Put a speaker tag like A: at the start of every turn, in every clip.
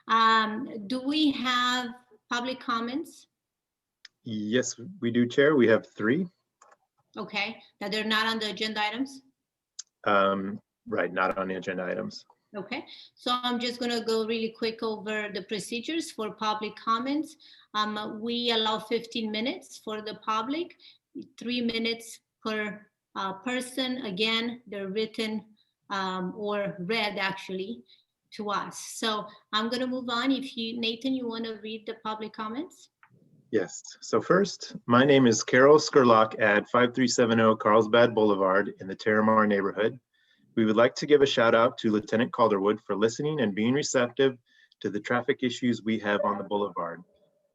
A: Do we have public comments?
B: Yes, we do, Chair. We have 3.
A: Okay, that they're not on the agenda items?
B: Right, not on the agenda items.
A: Okay, so I'm just going to go really quick over the procedures for public comments. We allow 15 minutes for the public, 3 minutes per person. Again, they're written or read actually to us. So I'm going to move on. If you, Nathan, you want to read the public comments?
B: Yes. So first, my name is Carol Skurlock at 5370 Carlsbad Boulevard in the Terramar neighborhood. We would like to give a shout out to Lieutenant Calderwood for listening and being receptive to the traffic issues we have on the boulevard.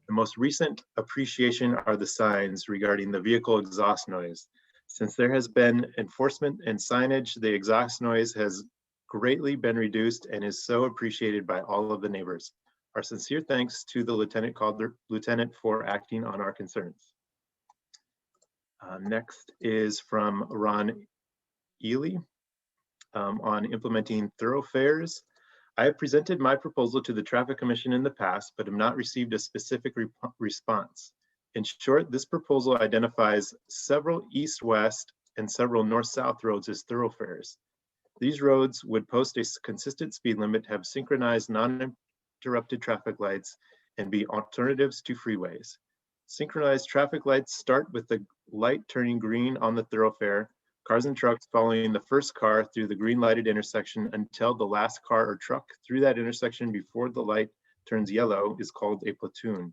B: The most recent appreciation are the signs regarding the vehicle exhaust noise. Since there has been enforcement and signage, the exhaust noise has greatly been reduced and is so appreciated by all of the neighbors. Our sincere thanks to the Lieutenant for acting on our concerns. Next is from Ron Ely. On implementing thoroughfares. I have presented my proposal to the Traffic Commission in the past, but have not received a specific response. In short, this proposal identifies several east-west and several north-south roads as thoroughfares. These roads would post a consistent speed limit, have synchronized non-interrupted traffic lights, and be alternatives to freeways. Synchronized traffic lights start with the light turning green on the thoroughfare, cars and trucks following the first car through the green lighted intersection until the last car or truck through that intersection before the light turns yellow is called a platoon.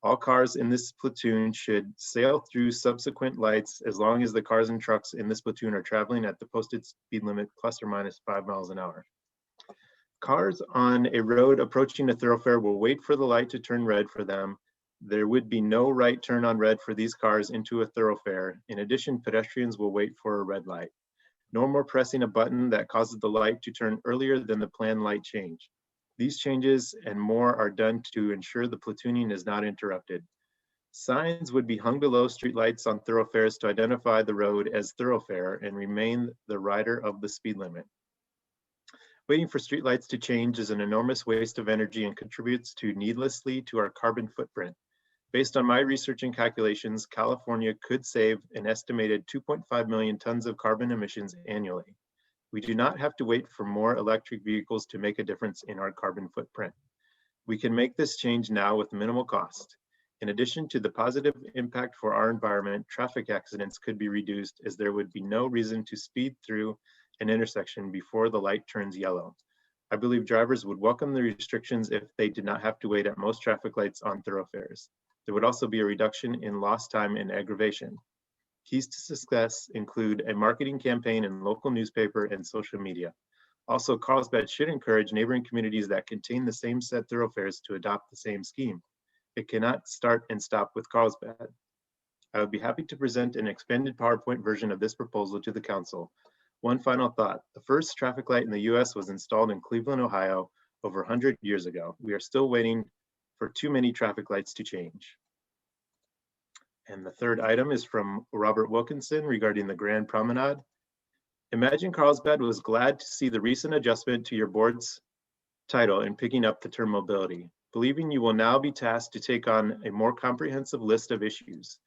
B: All cars in this platoon should sail through subsequent lights as long as the cars and trucks in this platoon are traveling at the posted speed limit plus or minus 5 miles an hour. Cars on a road approaching a thoroughfare will wait for the light to turn red for them. There would be no right turn on red for these cars into a thoroughfare. In addition, pedestrians will wait for a red light. No more pressing a button that causes the light to turn earlier than the planned light change. These changes and more are done to ensure the platooning is not interrupted. Signs would be hung below streetlights on thoroughfares to identify the road as thoroughfare and remain the rider of the speed limit. Waiting for streetlights to change is an enormous waste of energy and contributes needlessly to our carbon footprint. Based on my research and calculations, California could save an estimated 2.5 million tons of carbon emissions annually. We do not have to wait for more electric vehicles to make a difference in our carbon footprint. We can make this change now with minimal cost. In addition to the positive impact for our environment, traffic accidents could be reduced as there would be no reason to speed through an intersection before the light turns yellow. I believe drivers would welcome the restrictions if they did not have to wait at most traffic lights on thoroughfares. There would also be a reduction in lost time and aggravation. Keys to success include a marketing campaign in local newspaper and social media. Also, Carlsbad should encourage neighboring communities that contain the same set thoroughfares to adopt the same scheme. It cannot start and stop with Carlsbad. I would be happy to present an expanded PowerPoint version of this proposal to the council. One final thought, the first traffic light in the US was installed in Cleveland, Ohio over 100 years ago. We are still waiting for too many traffic lights to change. And the third item is from Robert Wilkinson regarding the Grand Promenade. Imagine Carlsbad was glad to see the recent adjustment to your board's title in picking up the term mobility, believing you will now be tasked to take on a more comprehensive list of issues.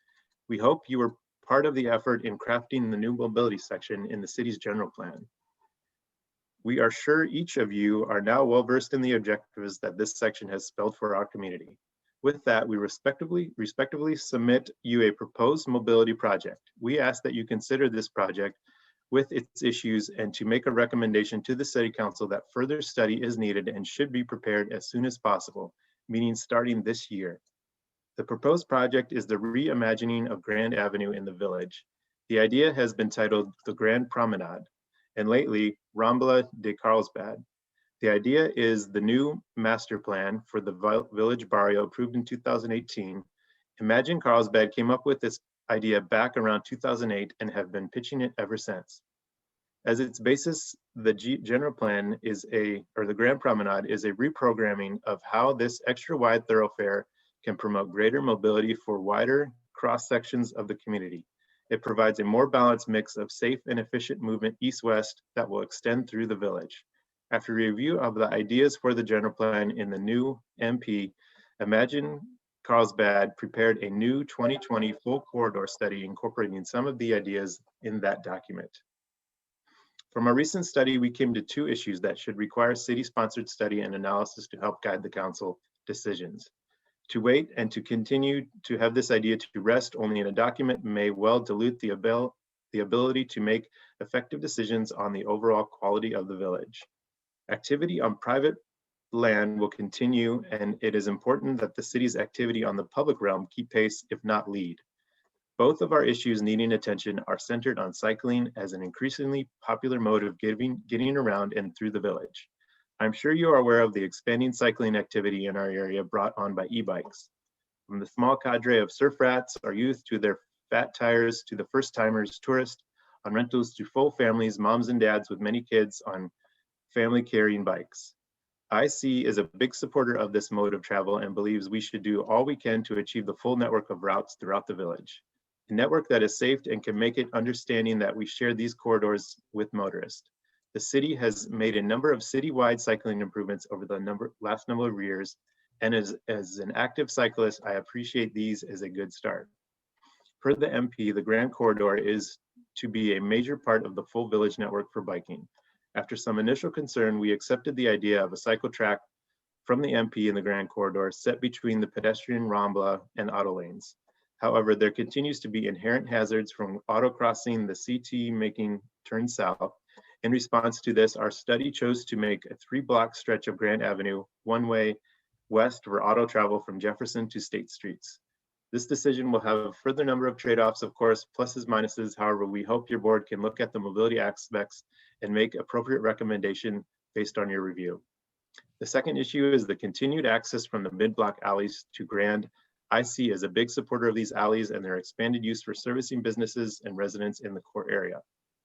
B: We hope you were part of the effort in crafting the new mobility section in the city's general plan. We are sure each of you are now well versed in the objectives that this section has spelled for our community. With that, we respectively submit you a proposed mobility project. We ask that you consider this project with its issues and to make a recommendation to the City Council that further study is needed and should be prepared as soon as possible, meaning starting this year. The proposed project is the reimagining of Grand Avenue in the village. The idea has been titled the Grand Promenade, and lately, Rambla de Carlsbad. The idea is the new master plan for the village barrio approved in 2018. Imagine Carlsbad came up with this idea back around 2008 and have been pitching it ever since. As its basis, the general plan is the Grand Promenade is a reprogramming of how this extra wide thoroughfare can promote greater mobility for wider cross sections of the community. It provides a more balanced mix of safe and efficient movement east-west that will extend through the village. After review of the ideas for the general plan in the new MP, Imagine Carlsbad prepared a new 2020 full corridor study incorporating some of the ideas in that document. From a recent study, we came to two issues that should require city-sponsored study and analysis to help guide the council decisions. To wait and to continue to have this idea to rest only in a document may well dilute the ability to make effective decisions on the overall quality of the village. Activity on private land will continue, and it is important that the city's activity on the public realm keep pace, if not lead. Both of our issues needing attention are centered on cycling as an increasingly popular mode of getting around and through the village. I'm sure you are aware of the expanding cycling activity in our area brought on by e-bikes. From the small cadre of surf rats or youth to their fat tires to the first timers, tourists on rentals to full families, moms and dads with many kids on family carrying bikes. IC is a big supporter of this mode of travel and believes we should do all we can to achieve the full network of routes throughout the village. A network that is safe and can make it understanding that we share these corridors with motorists. The city has made a number of citywide cycling improvements over the last number of years, and as an active cyclist, I appreciate these as a good start. Per the MP, the Grand Corridor is to be a major part of the full village network for biking. After some initial concern, we accepted the idea of a cycle track from the MP in the Grand Corridor set between the pedestrian Rambla and auto lanes. However, there continues to be inherent hazards from auto crossing the CT making turn south. In response to this, our study chose to make a 3-block stretch of Grand Avenue one-way west for auto travel from Jefferson to State Streets. This decision will have a further number of trade-offs, of course, pluses, minuses. However, we hope your board can look at the mobility aspects and make appropriate recommendation based on your review. The second issue is the continued access from the mid-block alleys to Grand. I see as a big supporter of these alleys and their expanded use for servicing businesses and residents in the core area.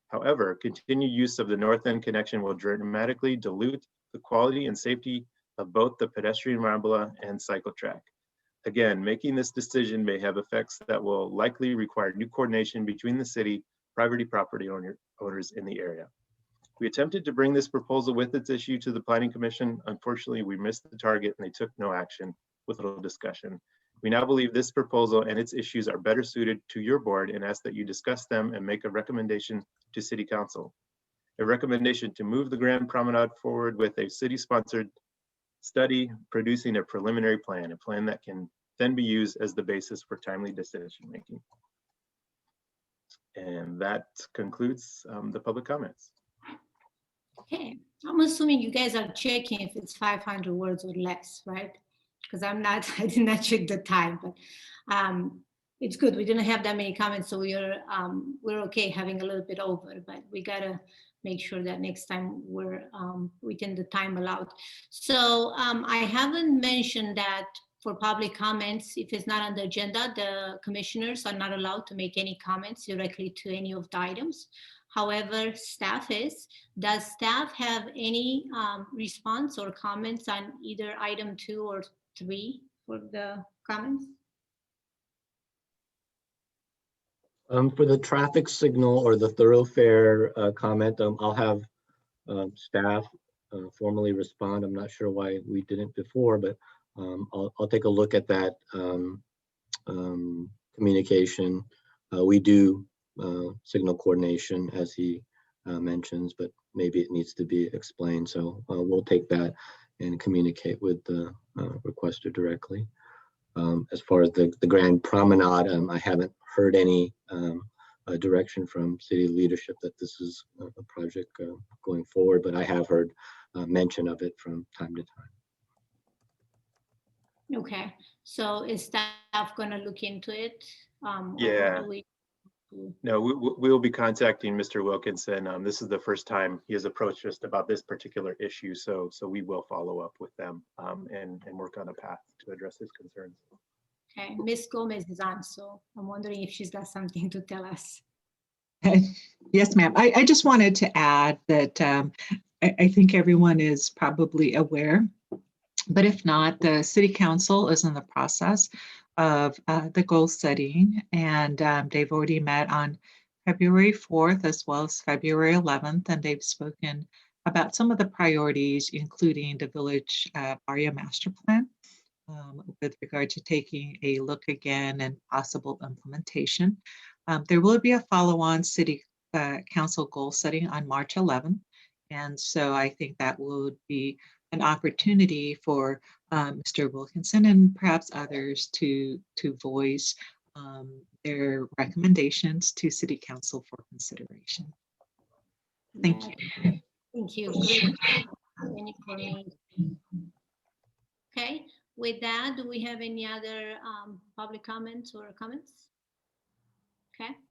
B: However, continued use of the north end connection will dramatically dilute the quality and safety of both the pedestrian Rambla and cycle track. Again, making this decision may have effects that will likely require new coordination between the city, property owners in the area. We attempted to bring this proposal with its issue to the Planning Commission. Unfortunately, we missed the target and they took no action with little discussion. We now believe this proposal and its issues are better suited to your board and ask that you discuss them and make a recommendation to City Council. A recommendation to move the Grand Promenade forward with a city-sponsored study producing a preliminary plan, a plan that can then be used as the basis for timely decision-making. And that concludes the public comments.
A: Okay, I'm assuming you guys are checking if it's 500 words or less, right? Because I did not check the time, but it's good. We didn't have that many comments, so we're okay having a little bit over, but we gotta make sure that next time we're within the time allowed. So I haven't mentioned that for public comments, if it's not on the agenda, the commissioners are not allowed to make any comments directly to any of the items. However, staff is. Does staff have any response or comments on either item 2 or 3 for the comments?
C: For the traffic signal or the thoroughfare comment, I'll have staff formally respond. I'm not sure why we didn't before, but I'll take a look at that communication. We do signal coordination, as he mentions, but maybe it needs to be explained. So we'll take that and communicate with the requester directly. As far as the Grand Promenade, I haven't heard any direction from city leadership that this is a project going forward, but I have heard mention of it from time to time.
A: Okay, so is staff going to look into it?
B: Yeah. No, we will be contacting Mr. Wilkinson. This is the first time he has approached us about this particular issue, so we will follow up with them and work on a path to address his concerns.
A: Okay, Ms. Gomez is on, so I'm wondering if she's got something to tell us.
D: Yes, ma'am. I just wanted to add that I think everyone is probably aware, but if not, the City Council is in the process of the goal setting, and they've already met on February 4th as well as February 11th, and they've spoken about some of the priorities, including the village area master plan, with regard to taking a look again and possible implementation. There will be a follow-on city council goal setting on March 11th. And so I think that would be an opportunity for Mr. Wilkinson and perhaps others to voice their recommendations to City Council for consideration. Thank you.
A: Thank you. Great. Any information? Okay. With that, do we have any other public comments or comments? Okay.